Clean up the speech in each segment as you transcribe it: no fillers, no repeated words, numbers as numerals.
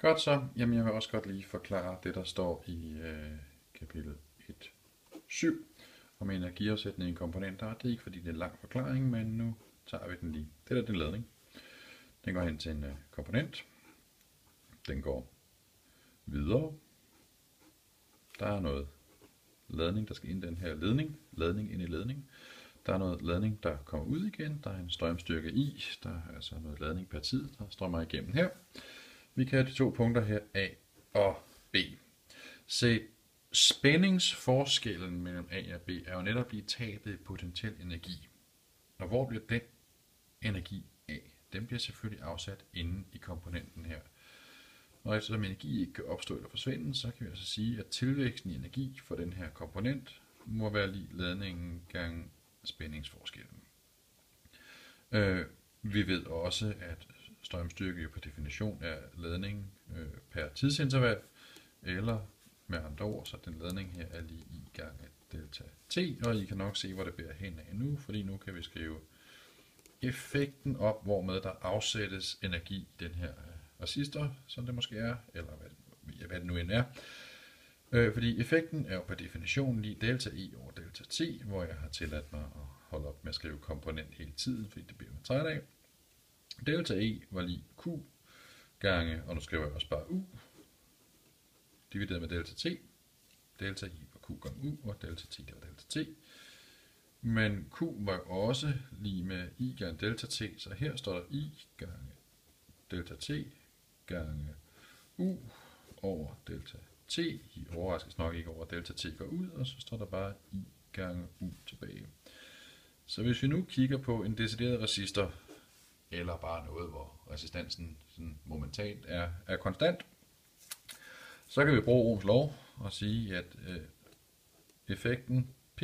Godt så. Jamen, jeg vil også godt lige forklare det, der står i kapitel 1.7 om energiafsætning i komponenter. Det er ikke fordi det er en lang forklaring, men nu tager vi den lige. Det er den ladning. Den går hen til en komponent. Den går videre. Der er noget ladning, der skal ind i den her ledning. Ladning ind i ledning. Der er noget ladning, der kommer ud igen. Der er en strømstyrke I. Der er altså noget ladning per tid, der strømmer igennem her. Vi kan have de to punkter her, A og B. Se, spændingsforskellen mellem A og B er jo netop lige tabet i potentiel energi. Og hvor bliver den energi af? Den bliver selvfølgelig afsat inde i komponenten her. Og eftersom energi ikke kan opstå eller forsvinde, så kan vi altså sige, at tilvæksten i energi for den her komponent må være lig ladningen gange spændingsforskellen. Vi ved også, at strømstyrke jo per definition er ladning per tidsinterval, eller med andre ord, så den ladning her er lige I gange delta t, og I kan nok se, hvor det bærer hen af nu, fordi nu kan vi skrive effekten op, hvormed der afsættes energi i den her resistor, som det måske er, eller hvad det nu end er. Fordi effekten er jo per definition lige delta I over delta t, hvor jeg har tilladt mig at holde op med at skrive komponent hele tiden, fordi det bliver man træt af. Delta E var lige Q gange, og nu skriver jeg også bare U, divideret med delta T. Delta I var Q gange U, og delta T det var delta T. Men Q var også lige med I gange delta T, så her står der I gange delta T gange U over delta T. I overraskes nok ikke over, at delta T går ud, og så står der bare I gange U tilbage. Så hvis vi nu kigger på en decideret resistor, eller bare noget, hvor resistansen sådan momentant er konstant, så kan vi bruge Ohms lov og sige, at effekten P,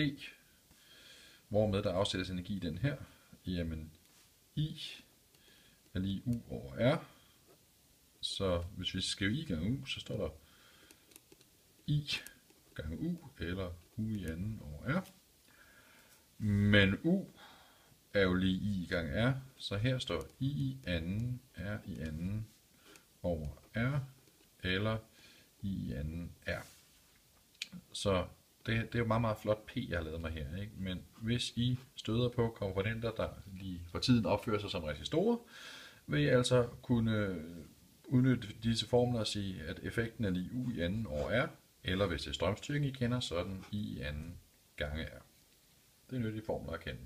hvormed der afsættes energi i den her, jamen I er lige U over R. Så hvis vi skriver I gange U, så står der I gange U, eller U i anden over R. Men U er jo lige I gange R, så her står I i anden, R i anden over R, eller I i anden R. Så det er jo meget, meget flot P, jeg har lavet mig her, ikke? Men hvis I støder på komponenter, der lige for tiden opfører sig som resistorer, vil I altså kunne udnytte disse formler og sige, at effekten er lige U i anden over R, eller hvis det er strømstyrken, I kender, så er den I i anden gange R. Det er nyttige formler at kende.